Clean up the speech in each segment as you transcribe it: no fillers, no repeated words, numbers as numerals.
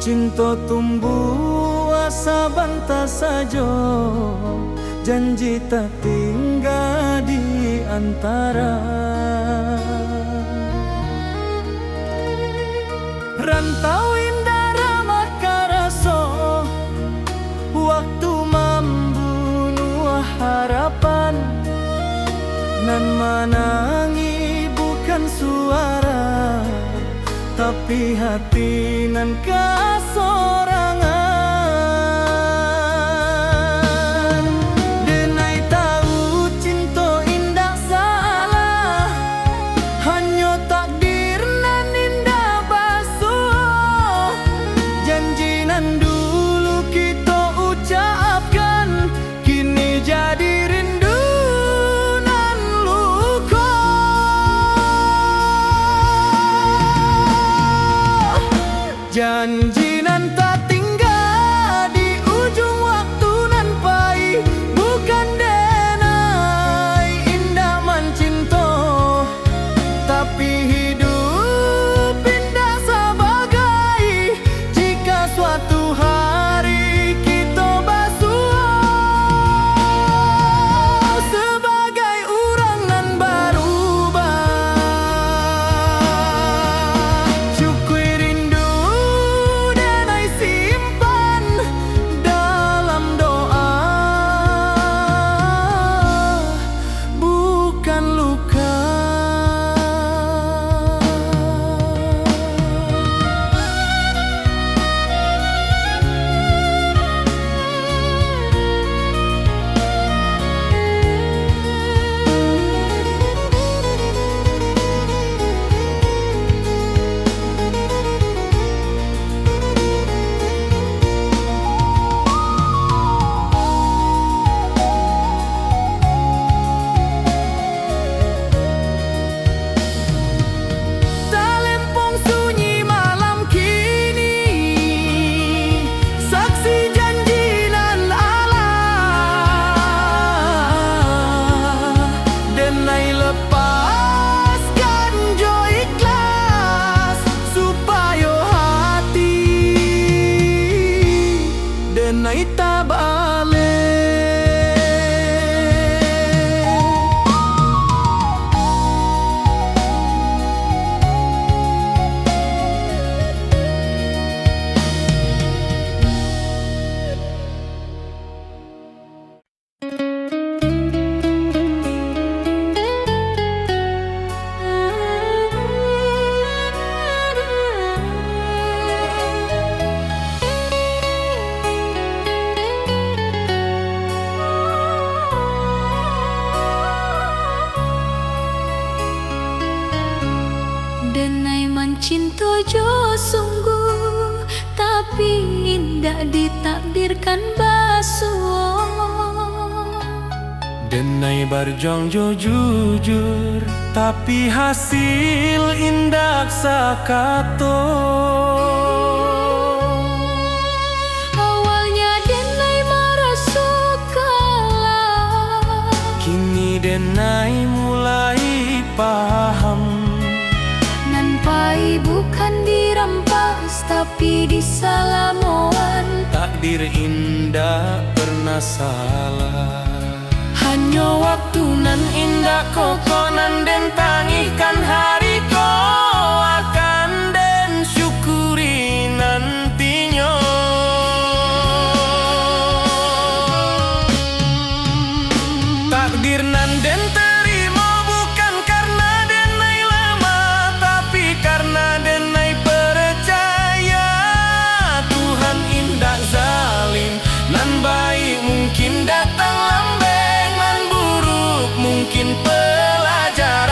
Cinta tumbuh asa bantah saja, janji tak tinggal di antara. Rantau indah ramah karaso, waktu membunuh harapan. Nan menangi bukan suara, tapi hati nan kasorangan. Denai tahu cinta indah salah, hanya takdir nan indah basuh. Janji nan dulu kita ucapkan, kini jadi rindu nan luka. Janji nan tak tinggal di ujung waktu nan pahit, bukan denai indah mencinta, tapi hidup indah sebagai jika suatu hari kita basuh sebagai orang nan berubah. Syukur rindu denai simpan dalam doa, bukan luka. Talempong sunyi malam kini, saksi janji nan Allah. Denai lepaskan jo ikhlas, supaya hati denai tak balik. Denai mencinta jo sungguh, tapi indah ditakdirkan basuh. Denai berjuang jo jujur, tapi hasil indah sakato. Awalnya denai merasa kalah, Kini denai mulai paham, nampai bukan dirampas tapi disalamoan. takdir indah pernah salah. Hanya waktu nan indah kokonan den tangihkan hari ko akan den syukuri nantinya. Takdir nan den terima bukan karena denai lemah, tapi karena denai percaya Tuhan indah zalim. Nan baik mungkin datang lambeng, nan buruk mungkin pelajaran.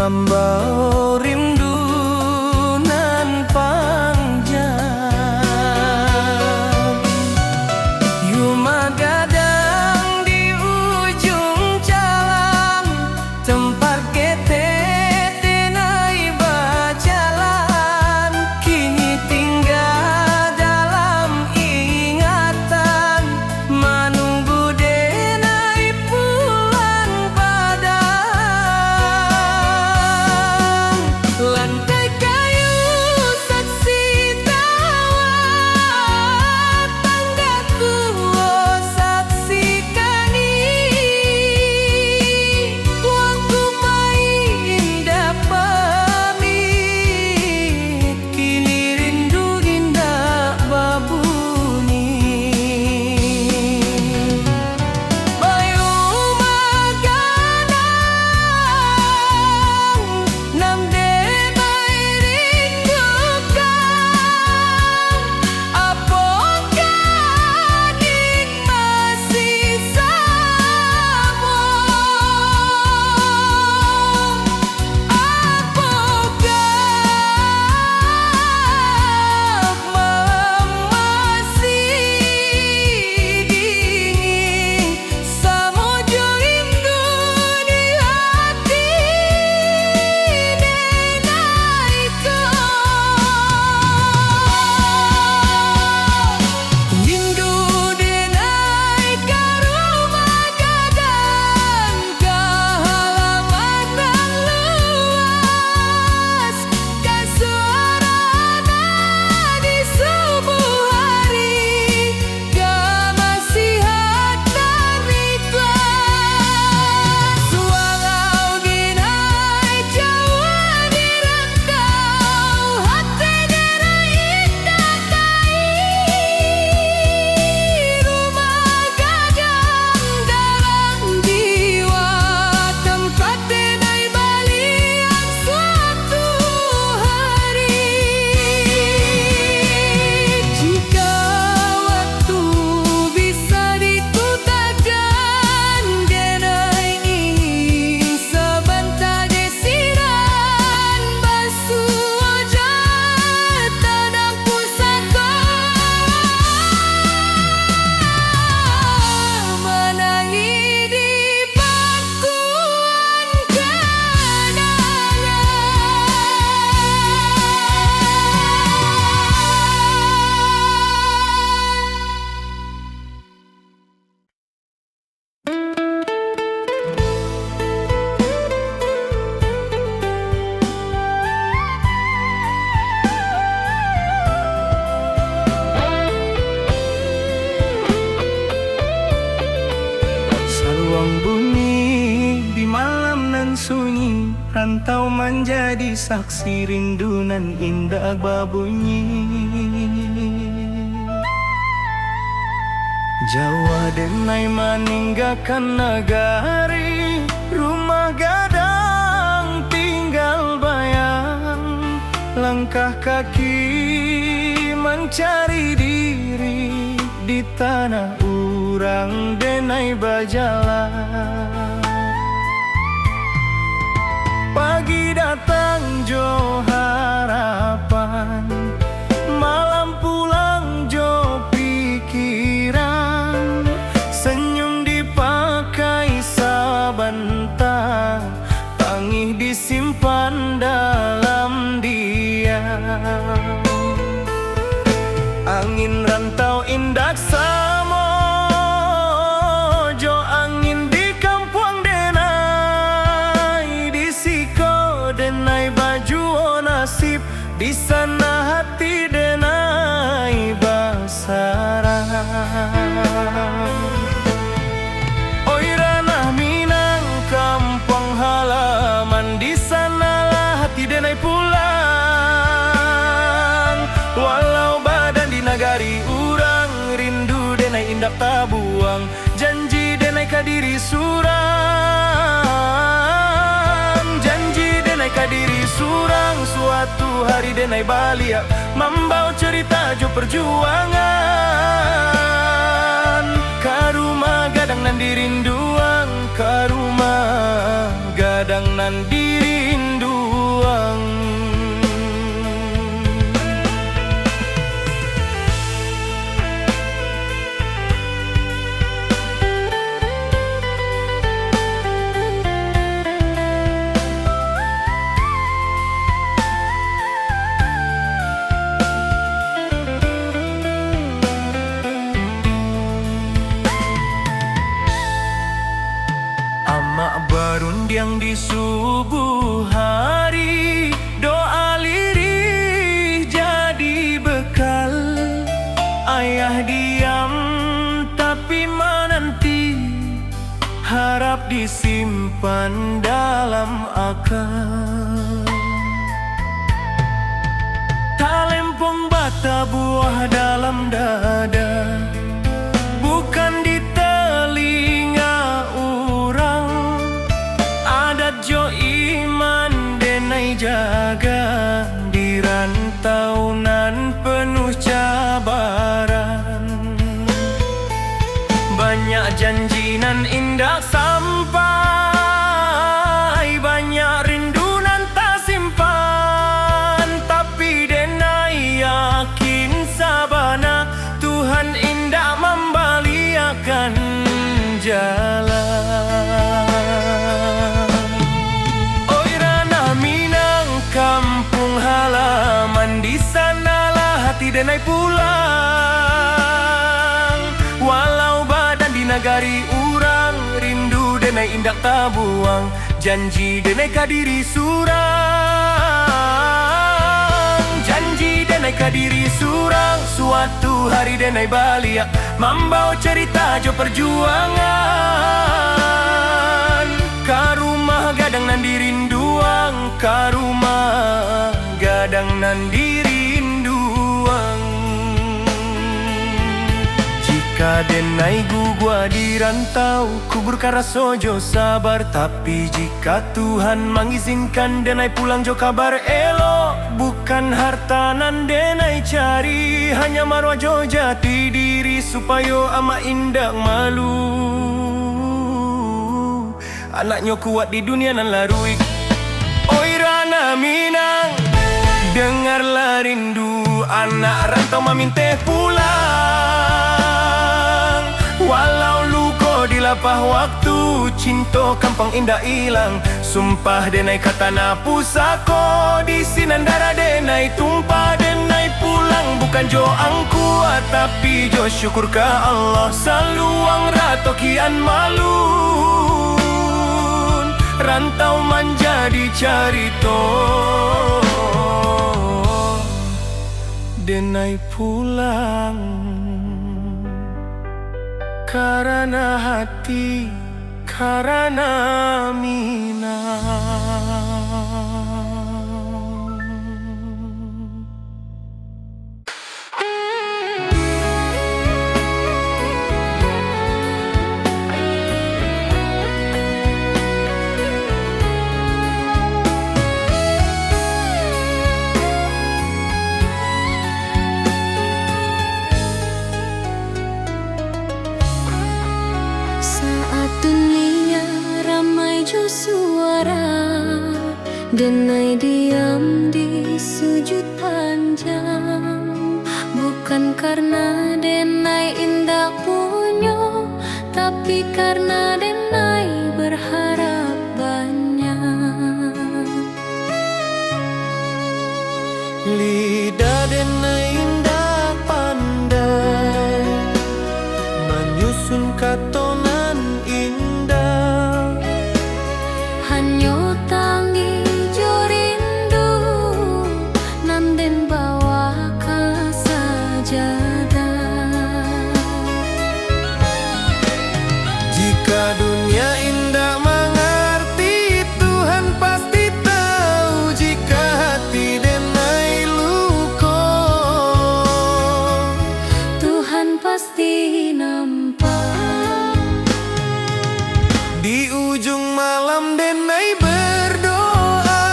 Mambau rindu nan panjang. Yuma gadang di ujung jalan, tempat kita tenai berjalan. Kini tinggal dalam ingatan, menunggu denai pulang padang. Lantai kayu saksi tawat, tangga tua saksikan. Waktu main pamit, kini rindu indah babunyi. Bayu maganang, nam demai rindukan. Apakah ning masih sama? Apakah malam masih dingin, samojo rindu di hati denai rindu denai ka rumah gadang, ka halaman nan luas, ka suarana di subuh hari, ka nasihat dan ikhlas. Walau denai jauh di rantau, hati denai indah rumah gadang dalam jiwa, tempat denai balian suatu hari. Jika waktu bisa diputakan, denai ingin sebentar desiran basuh wajah tanah pusaka, menangi di pangkuan kenangan. Saluang bunyi di malam nan sunyi, rantau menjadi saksi rindu nan indah babunyi. Jawa denai meninggalkan negari, rumah gadang tinggal bayang. Langkah kaki mencari diri di tanah urang denai berjalan. Pagi datang jo harapan, malam pulang jo pikiran. Senyum dipakai sebentar, tangih disimpan dalam diam. Angin rantau indah samojo, angin di kampung denai, di siko denai baju nasib, di sana hati denai basarang. Oi ranah Minang kampung halaman, di sanalah hati denai pulang. Walau badan di nagari urang, rindu denai indak tabuang, janji denai kadiri surang. Janji denai kadiri surang, suatu hari denai balia, membawa cerita jo perjuangan. Ka rumah gadang nan dirinduang, ka rumah gadang nan dirindu. yang di subuh hari, doa lirih jadi bekal. Ayah diam tapi menanti, harap disimpan dalam akal. Talempong bata buah dalam dada, bukan di telinga orang. Adat jo iman denai jaga, di rantau nan penuh cabaran. Banyak janji nan indah sampai, banyak rindu nan tak simpan. Tapi denai yakin sabana, Tuhan indah membaliakan jalan. Oi ranah Minang, kampung halaman, di sanalah hati denai pulang. Walau badan di nagari urang, rindu denai indak tabuang. Janji denai kadiri surang, janji denai kadiri surang. Suatu hari denai balia, membawa cerita jo perjuangan. Ka rumah gadang nan dirinduang, ka rumah gadang nan dirinduang. Jika denai gugua di rantau, kubur karaso jo sabar. Tapi jika Tuhan mengizinkan denai pulang jo kabar elo, bukan harta nan denai cari, hanya marwah jo jati diri, supaya ama indak malu. Anaknya kuat di dunia nan larui. Oi ranah Minang, dengarlah rindu anak rantau maminteh pulang. Walau luko di lapah waktu, cinta kampung indah hilang. Sumpah denai kata na pusako, di sinan darah denai tumpah. Denai pulang bukan jo angkuat, tapi jo syukur ke Allah. Saluang rato kian malun, rantau menjadi carito. Denai pulang karena hati, karena Minang. Suara denai diam di sujud panjang, bukan karena denai indah punya, tapi karena denai berharap banyak. Lidah denai indah pandai, menyusun katonan indah. Hanyo tangi jo rindu, nanden bawa ka sajadah. Jika dunia indah mengerti, Tuhan pasti tahu. Jika hati denai luko, Tuhan pasti nampak. di ujung malam denai berdoa,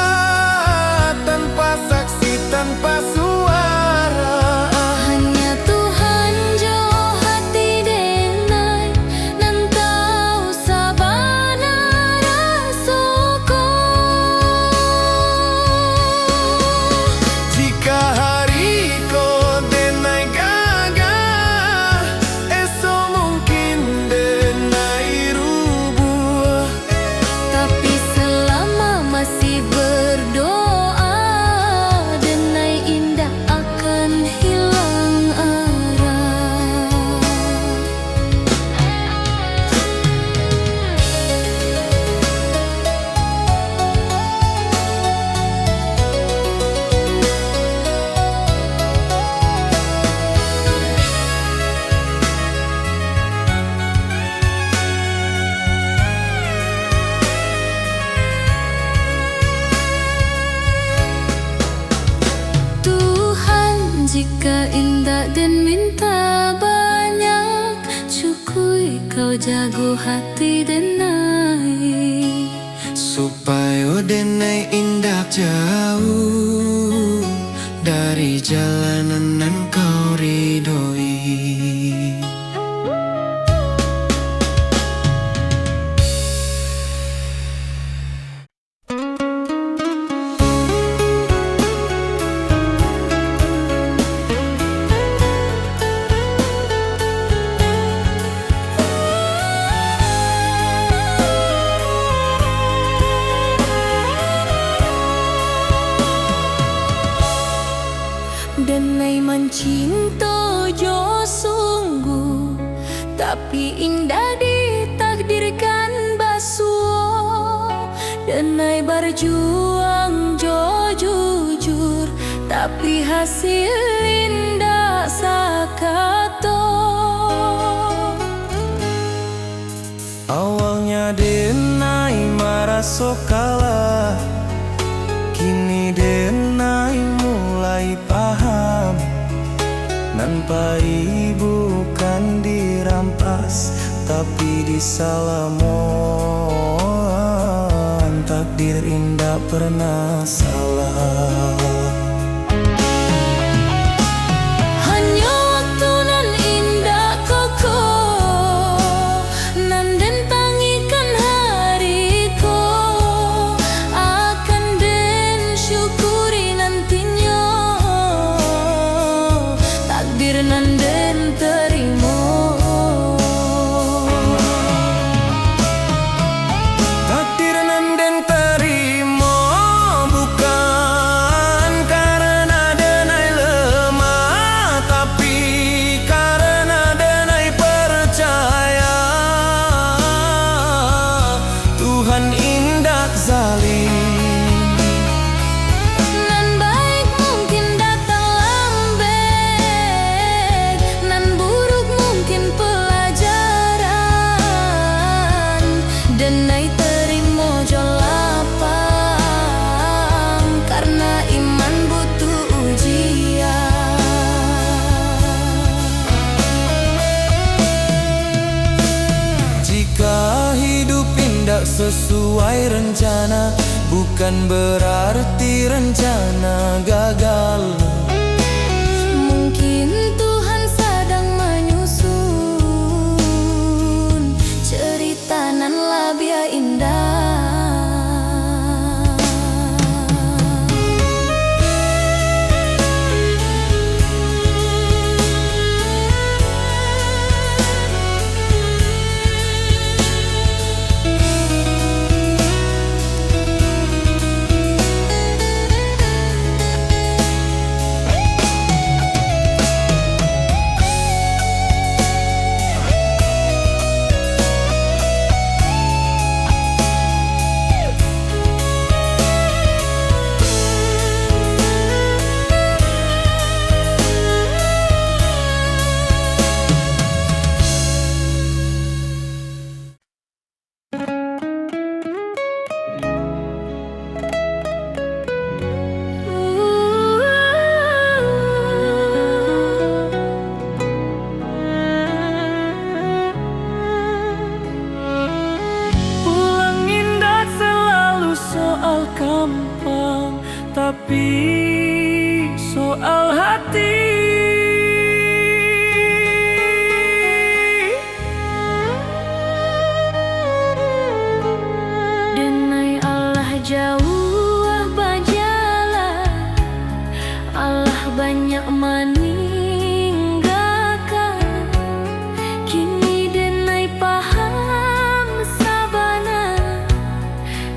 tanpa saksi, tanpa suara. Hanya Tuhan jo hati denai, nan tahu sabana rasoko. Jika hari ko denai gagah, esok mungkin denai rubuh. Tapi selalu jago hati denai, supaya denai indah jauh dari jalanan yang kau ridhoi. Denai mencinta jo sungguh, tapi indah ditakdirkan basuh. Denai berjuang jo jujur, tapi hasil indah sakato. Awalnya denai merasa kalah, kini denai mulai paham. Nampai bukan dirampas, tapi disalamon. Takdir indah pernah salah. Hanya waktu nan indah koko, nan den tangikan hariku, akan den syukuri nantinya. Takdir nan den terima, Takdir nan den terima, bukan karena denai lemah, tapi karena denai percaya Tuhan indah zalim. nan baik mungkin datang lambat, nan buruk mungkin pelajaran. Denai terima jo lapang, karena iman butuh ujian. Jika hidup indah sesuai rencana, bukan berarti rencana gagal. Mungkin Tuhan sedang menyusun cerita nan labia indah. Pulang indah selalu soal gampang, tapi soal hati. Denai Allah jauh bajalah, Allah banyak meninggalkan. Kini denai paham sabana,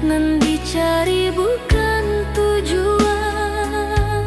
nan dicari bukan tujuan.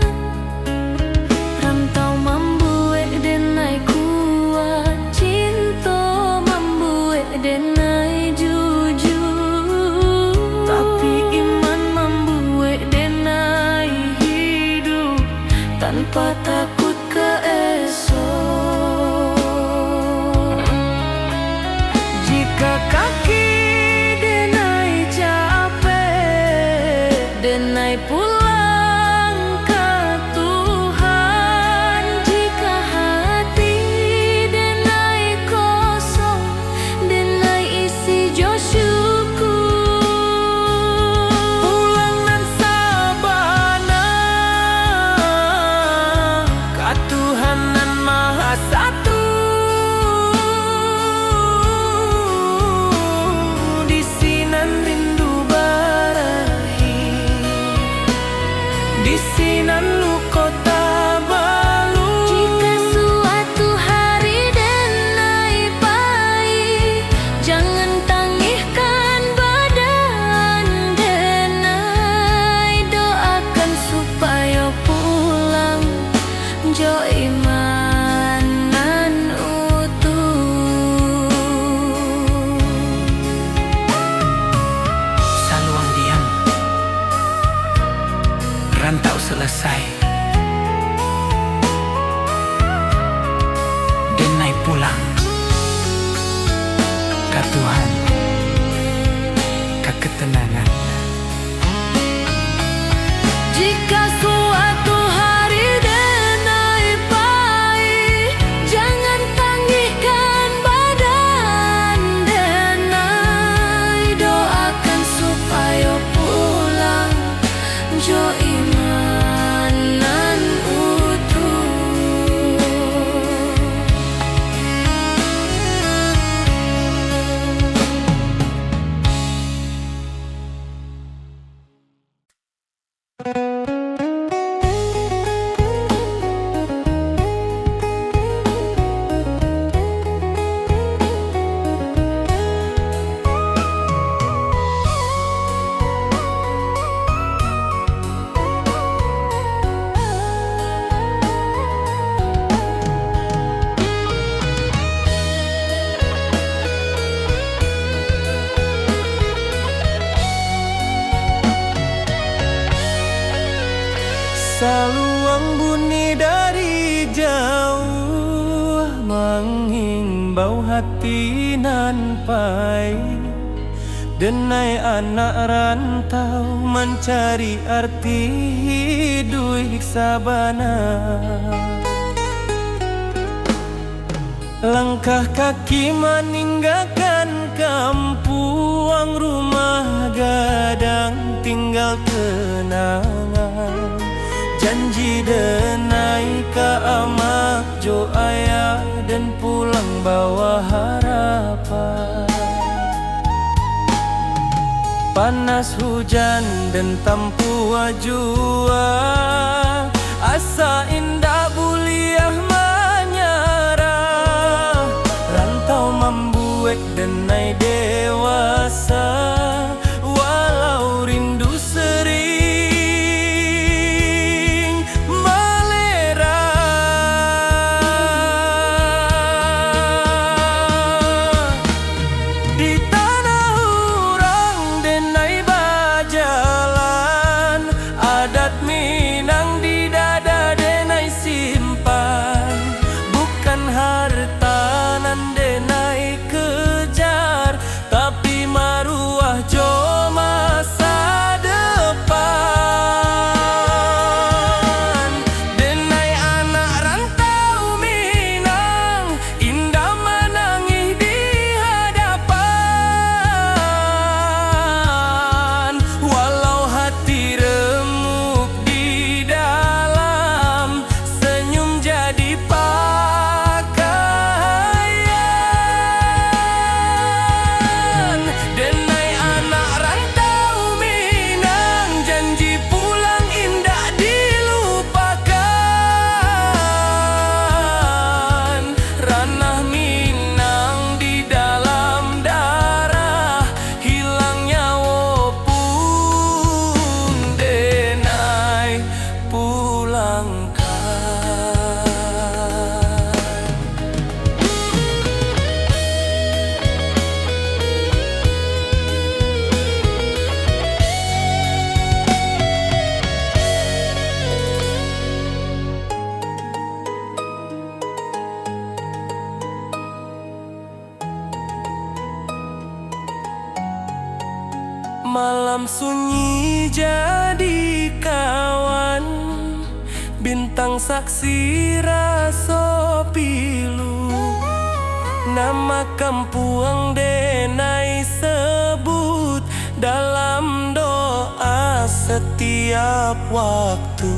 selesai. Denai pulang ke Tuhan, ke ketenangan. Jika suatu hari denai pahit, jangan tangihkan badan denai. Doakan supaya pulang jo imanan utuh. Saluang bunyi dari jauh, menghimbau hati nan pahit. Denai anak rantau mencari arti hidup sabana. Langkah kaki meninggalkan kampung, rumah gadang tinggal kenangan. Janji denai ke amak jo ayah dan pulang bawa harapan. Panas hujan dan tampu jua, asa indah buliah menyerah. Rantau membuat denai dewasa, walau rindu sering melera. Di tanah urang denai bajalan, adat Minang di dada denai simpan. Bukan harta nan denai kejar, tapi maruah jo masa depan. Denai anak rantau Minang, indah menangis di hadapan. Walau hati remuk di dalam, senyum jadi pakaian. Denai anak rantau Minang, janji pulang indah dilupakan. Ranah Minang di dalam darah, hilang nyawa pun denai pulangkan. Malam sunyi jadi kawan, bintang saksi raso pilu. Nama kampung denai sebut dalam doa setiap waktu.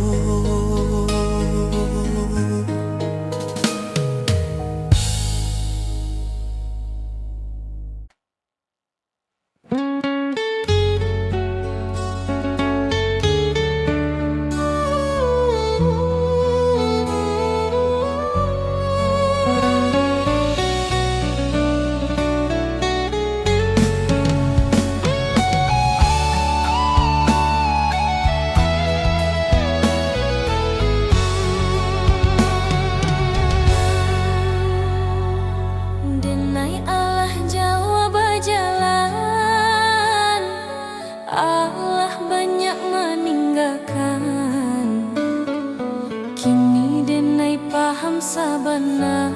sabana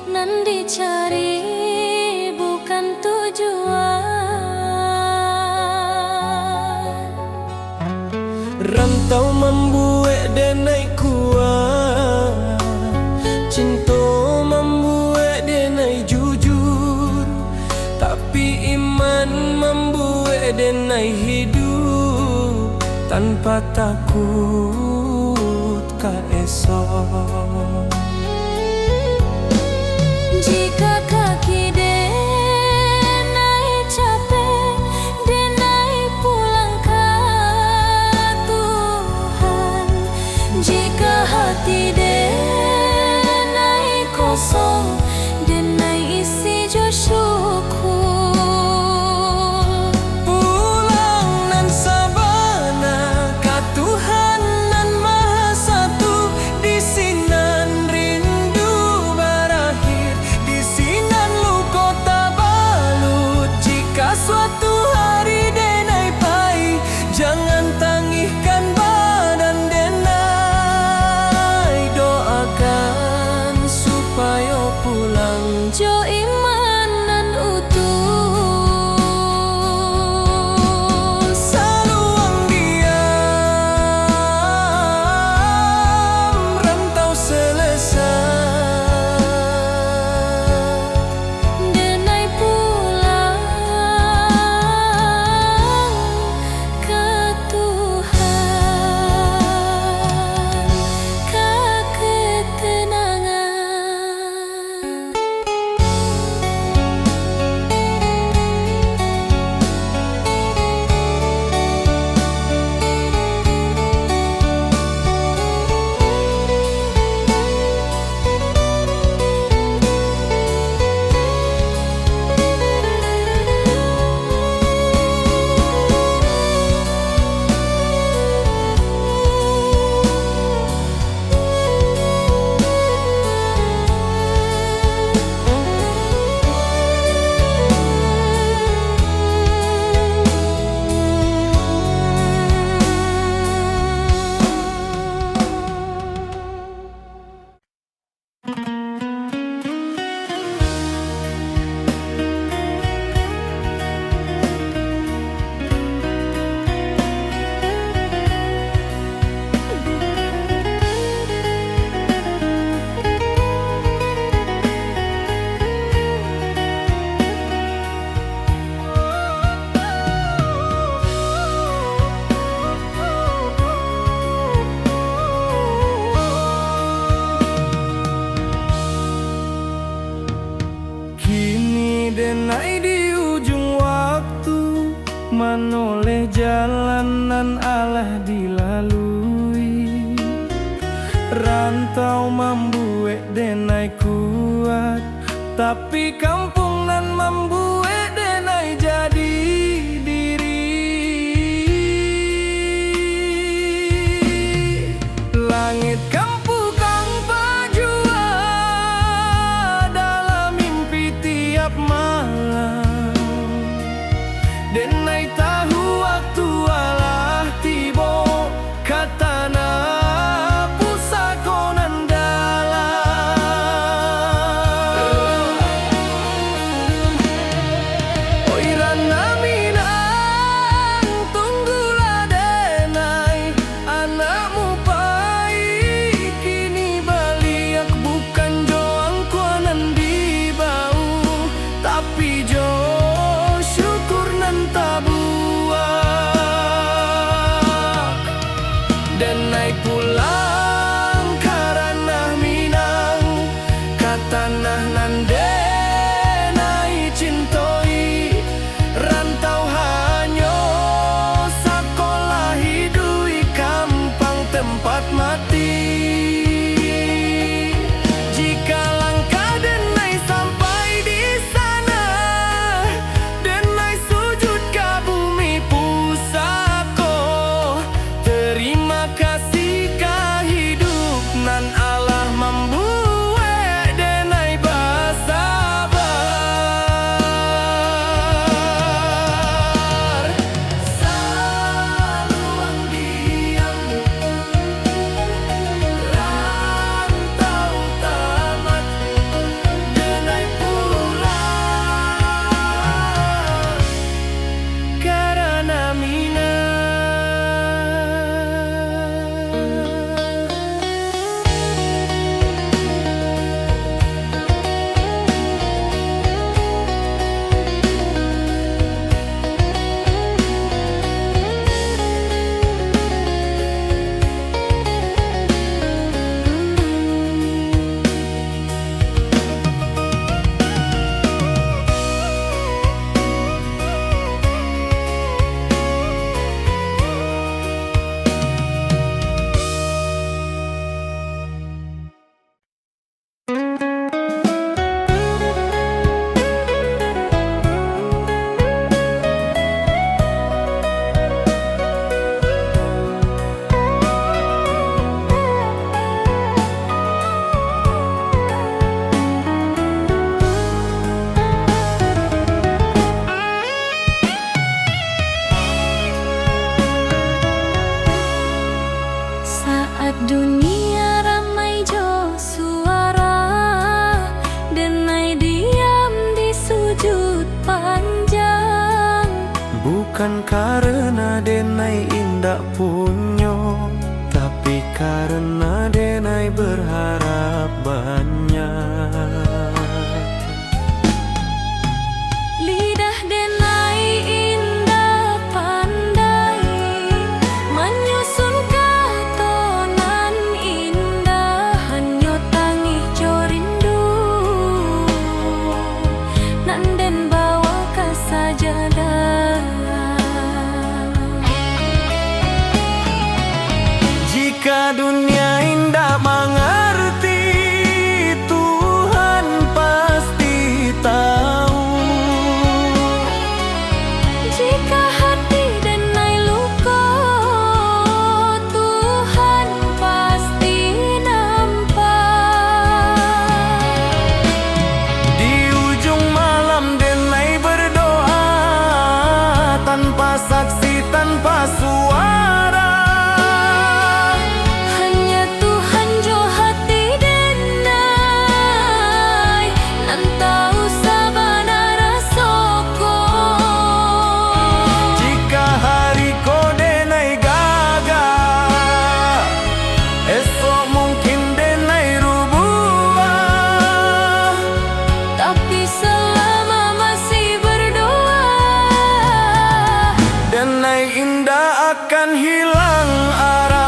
nan dicari bukan tujuan. Rantau membuat denai kuat, cinta membuat denai jujur, tapi iman membuat denai hidup tanpa takut ka esok. Jika kaki denai capek, denai pulang ke Tuhan. Jika hati denai kosong, denai isi jo syukur. Pulang nan sabana ka Tuhan nan Maha Satu, di sinan rindu berakhir, di sinan luka tabalut. Jika suatu hari denai pai, jangan tangihkan badan denai, doakan supaya pulang Jo iman nan utuh. saluang diam, rantau selesai. Denai pulang ke Tuhan, ke ketenangan. Kini denai di ujung waktu, menoleh jalanan Allah dilalui. Rantau membuat denai kuat, tapi kampung nan membuat denai jadi diri. Langit kampu kang pajua dalam mimpi tiap malam. Denai tahu waktu Allah tiba, katana pusaka nan dalam. stamina. Saat dunia ramai jo suara, Denai diam di sujud panjang. Bukan karena Denai indak punyo, tapi karena Denai berharap banyak. Lidah Denai indah pandai menyusun katonan indah, hanya tangih jo rindu Nanden bawa ke sajadah. Jika dunia indah mengerti, Tuhan pasti tahu. Jika hati Denai luka, Tuhan pasti nampak. Di ujung malam Denai berdoa, tanpa saksi, tanpa suara. Hanya Tuhan jo hati Denai, nan tahu sabana rasoko. Jika hari ko Denai gagal, esok mungkin Denai rubah. Tapi selama masih berdoa, Denai indah akan hilang arah.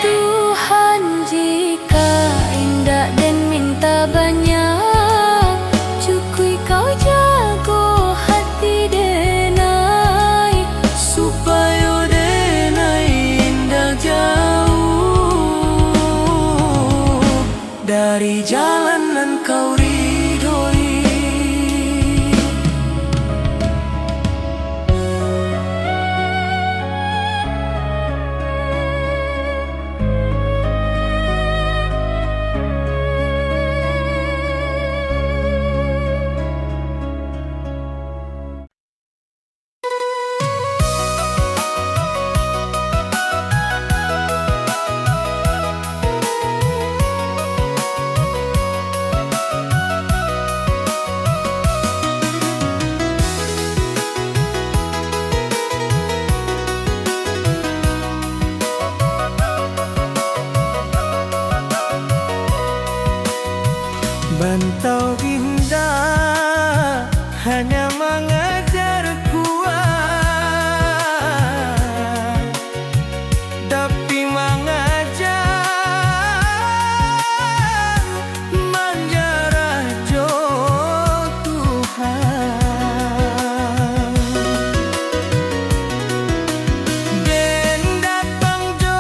Tuhan jika indah dan minta banyak, cukui kau jago hati Denai, Supaya Denai indah jauh dari jalanan kau ridhoi. Bantau indah hanya mengejar kuat, tapi mengajar menjarah jo Tuhan. Den datang jo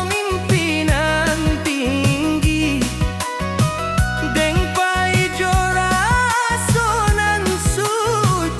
mimpinan tinggi, Deng pai jo rasonan suci.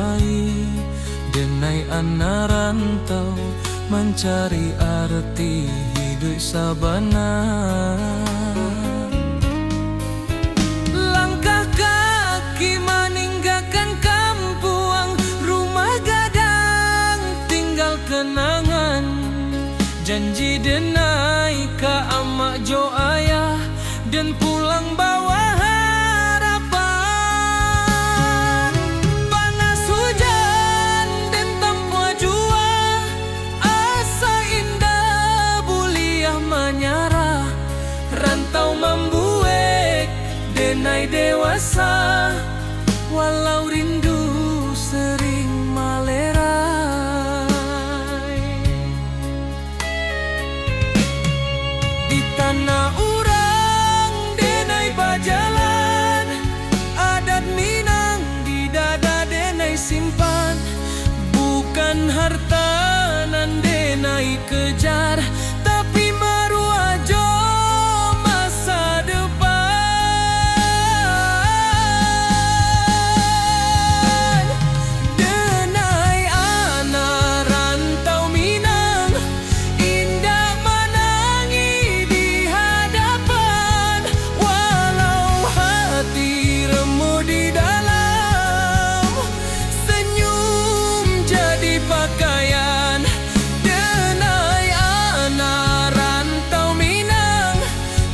pai, denai anak rantau mencari arti hidup sabana. Langkah kaki meninggalkan kampung, rumah gadang tinggal kenangan. Janji denai ka amak jo ayah dan pulang bawa harapan. Panas hujan dan tanpa jua, asa indah buliah menyarah. Rantau membuek denai dewasa, walau rindu sering malerai. Di tanah urang denai bajalan, adat Minang di dada denai simpan. Bukan harta nan denai kejar, tapi maruah jo masa depan. Denai anak rantau Minang, indah menangi di hadapan. Walau hati remuk di dalam, senyum jadi pakaian. Denai anak rantau Minang,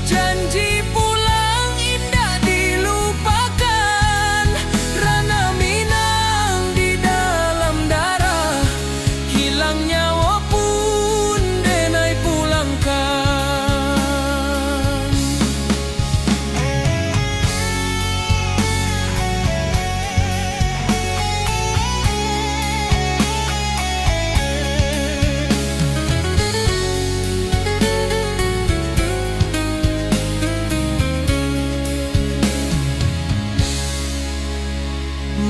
janji pulang indah dilupakan. Rana Minang di dalam darah, hilang nyawa pun denai pulangkan.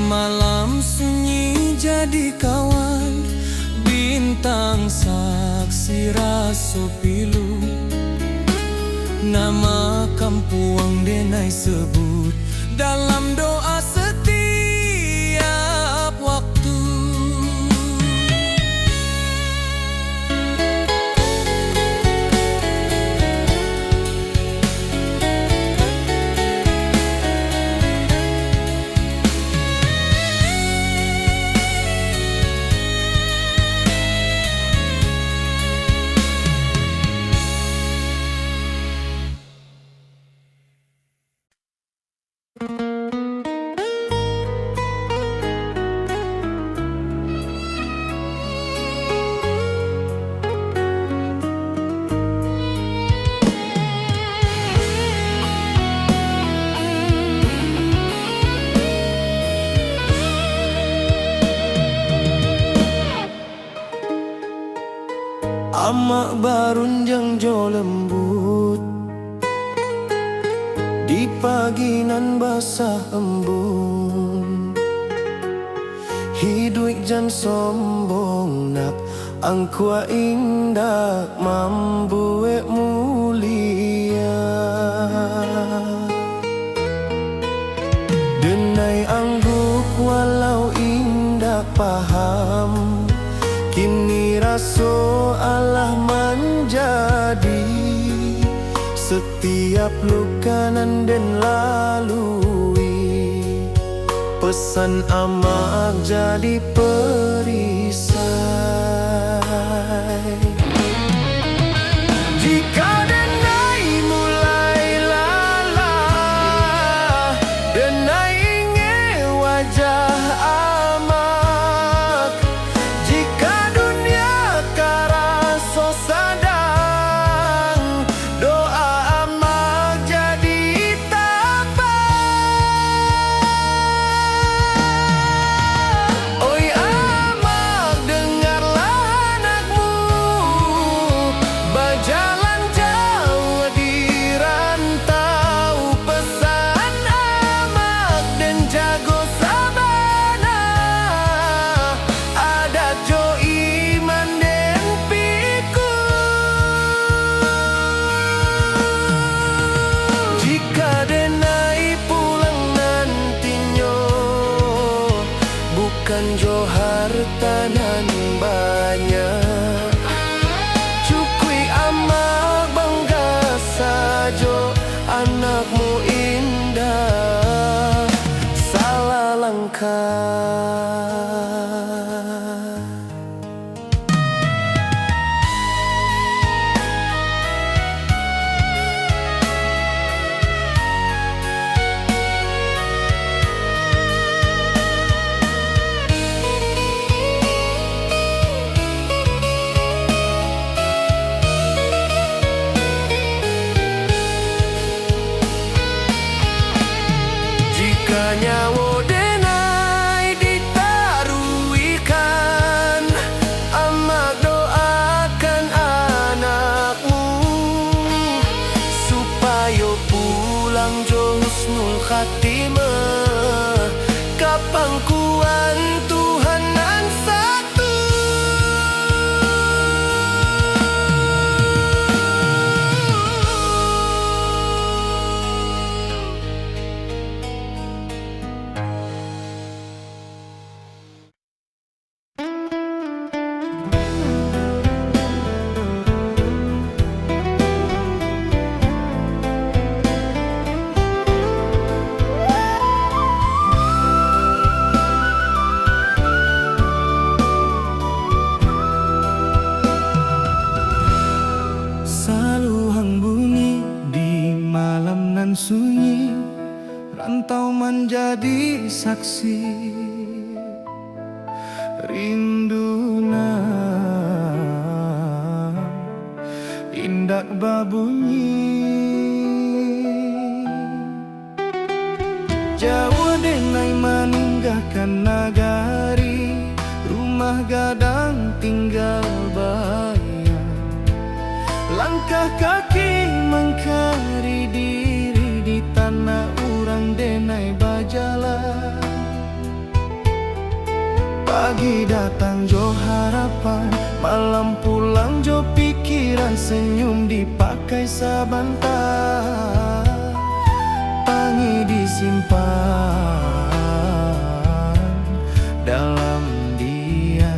Malam sunyi jadi kawan, bintang saksi raso pilu. Nama kampung denai sebut dalam doa setiap waktu. Amak barunjang jo lembut, di pagi nan basah embun. Hidup jan sombong nak angkua indah mambuek mulia. Denai angguk walau indah paham, kini raso Allah menjadi setiap luka nan den lalui. Pesan amak jadi perisai. Jika denai mulai lalah, denai ingin wajah amak. Jika dunia karaso sadang, doa amak jadi tapak. Oi amak dengarlah jo hartanan banyak, cukui amak bangga sajo anakmu indah, salah langkah. Jika nyawa denai ditaruikan, amak doakan anakmu supaya pulang jo husnul khatimah, kapangkuan Tuhan nan satu. Saluhang bunyi di malam nan sunyi, rantau menjadi saksi rindunan indak babunyi. Jawa denai meninggalkan nagari, rumah gadang tinggal bayar, langkah kaki mengkari diri di tanah urang denai bajalan. Pagi datang jo harapan, malam pulang jo pikiran, senyum dipakai sabantar, tangi disimpan dalam diam.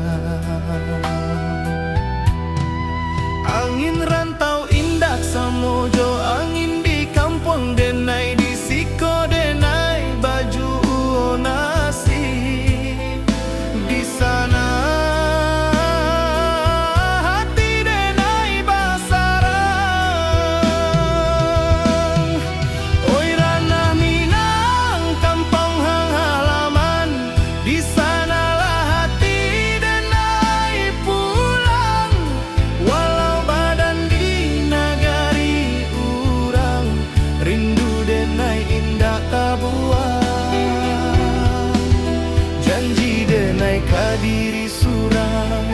Angin rantau indak samojo, angin di kampung denai di siko denai baju nasi. Di sana hati denai basarang. Oi ranah Minang kampung hang halaman, di sanalah hati denai pulang. Walau badan di nagari urang, rindu denai indah tabuang. Janji denai kadiri surang,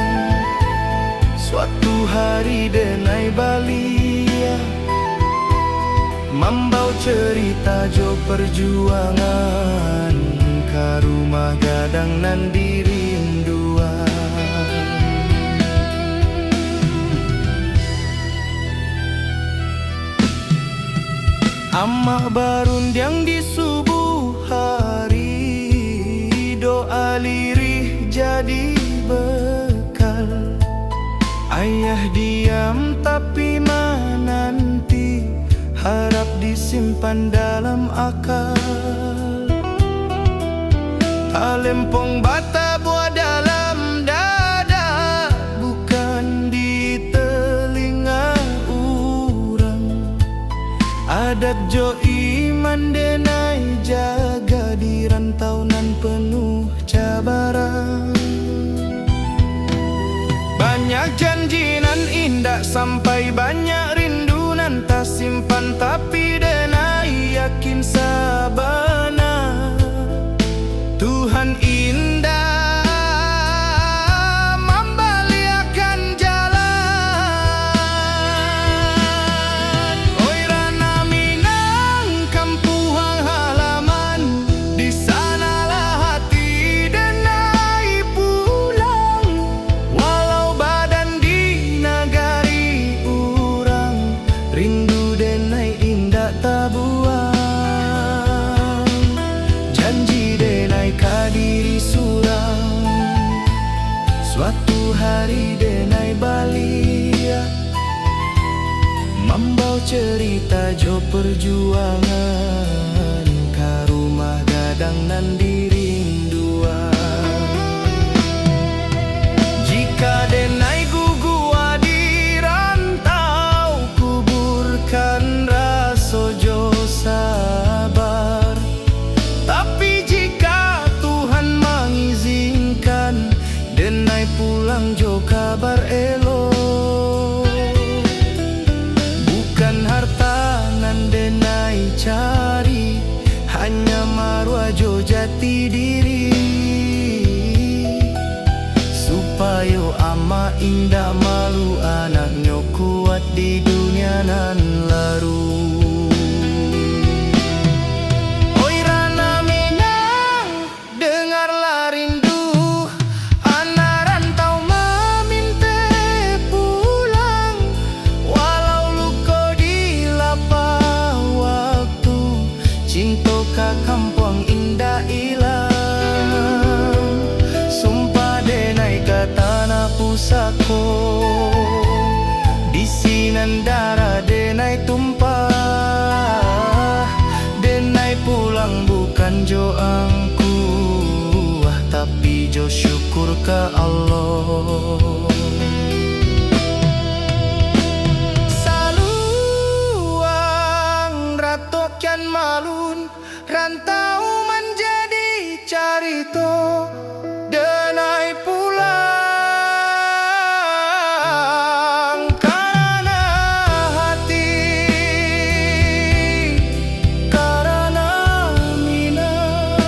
suatu hari denai balia, membau cerita jo perjuangan, ka rumah gadang nan dirinduan. Amak barundiang di subuh hari, doa lirih jadi bekal. Ayah diam tapi menanti, harap disimpan dalam akal. Talempong bata buah dalam dada, bukan di telinga urang. Adat jo iman denai jaga di rantau nan penuh cabaran. Banyak janji nan indah sampai banyak rindu nan tak simpan, tapi denai yakin sabana Tuhan indah membaliakan jalan. Oi ranah Minang kampung halaman, di sanalah hati denai pulang. Walau badan di nagari urang, rindu denai indah Suatu hari denai balia Mambau cerita jo perjuangan Ka rumah gadang nan dirinduan Jika denai gugua di rantau Kuburkan raso jo sabar Tapi jika Tuhan mengizinkan Denai pulang jo kabar elok Bukan harta nan denai cari Hanya marwah jo jati diri Supaya ama indah malu Anaknya kuat di dunia nan laru Kampung indah ilang Sumpah denai ke tanah pusako Di sinan darah denai tumpah Denai pulang bukan jo angku Tapi jo syukur ke Allah Saluang ratokian malun Rantau menjadi carito Denai pulang Karena hati Karena minang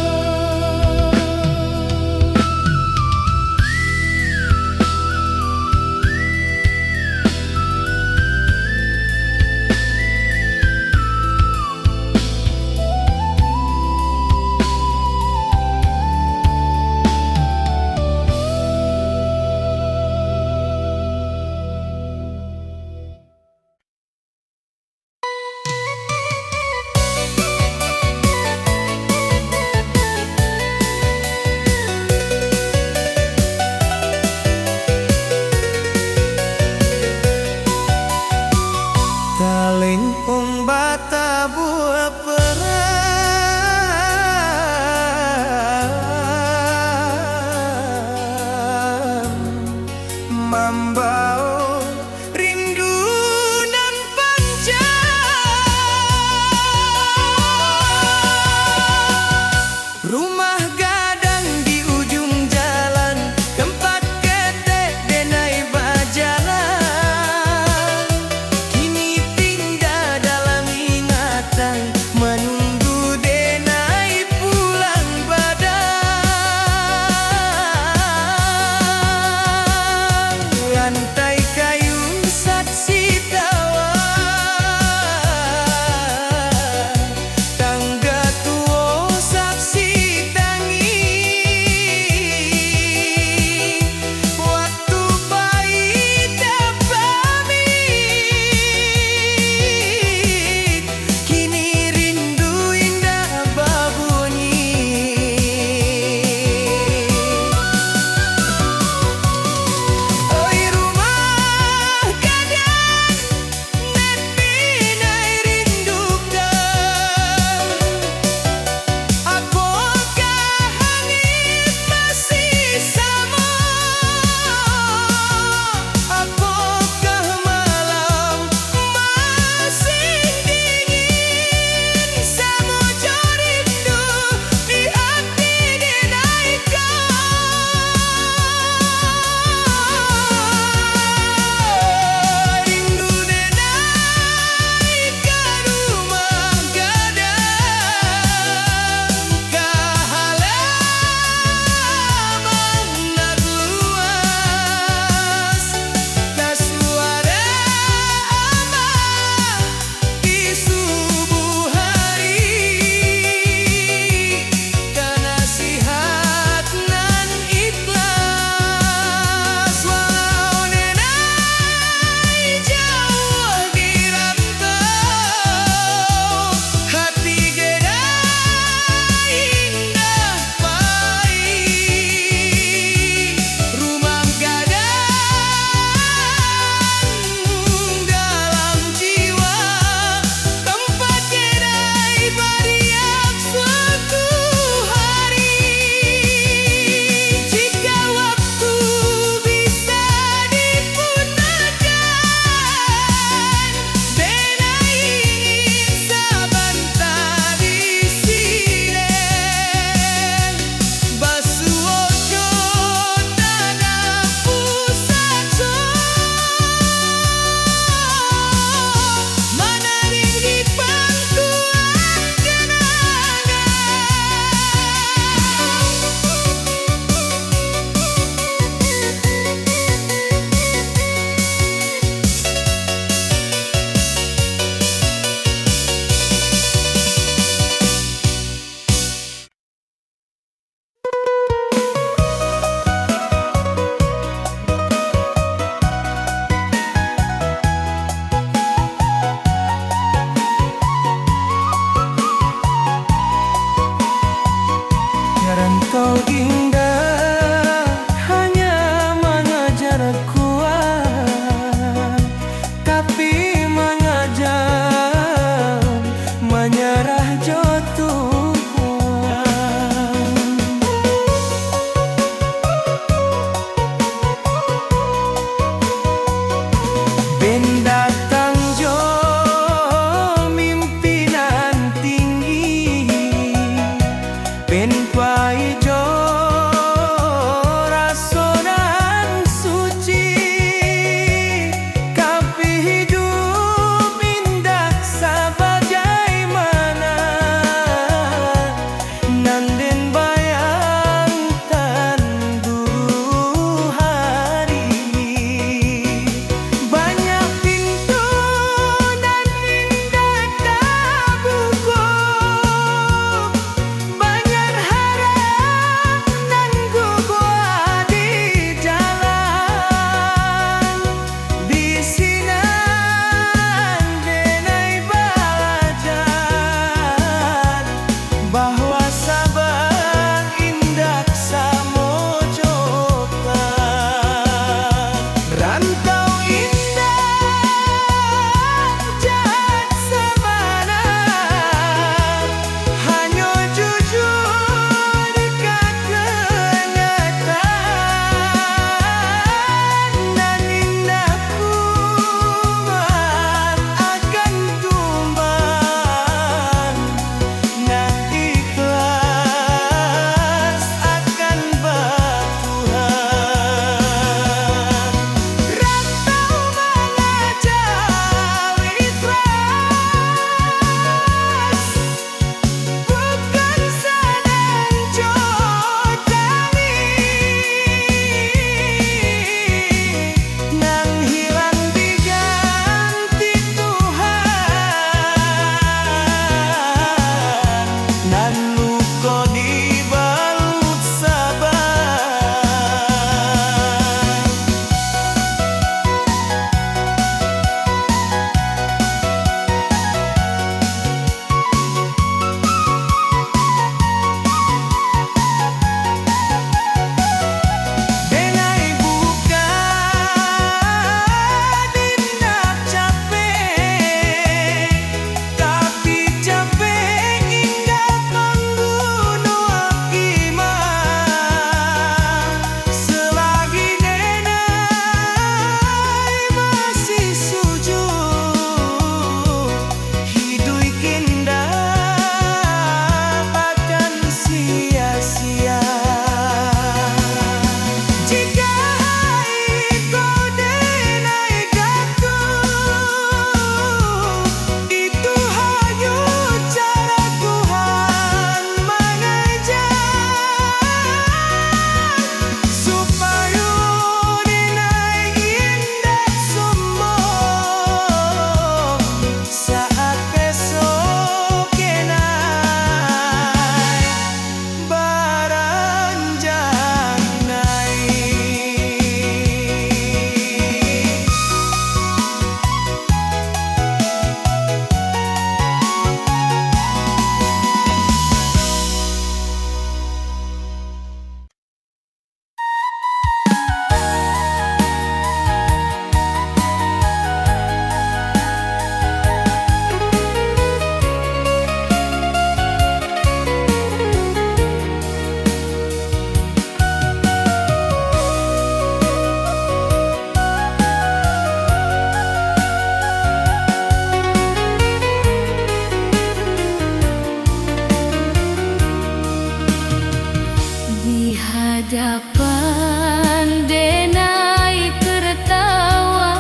denai tertawa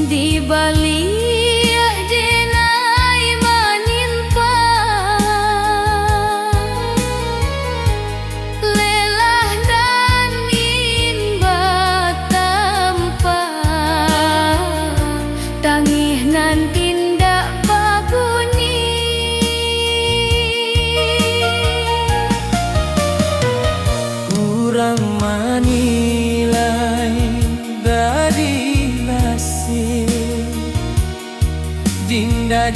di balik denai menimpa lelah dan inba tanpa tangih nan tindak babuni Kurang manilai dari nasib Dinda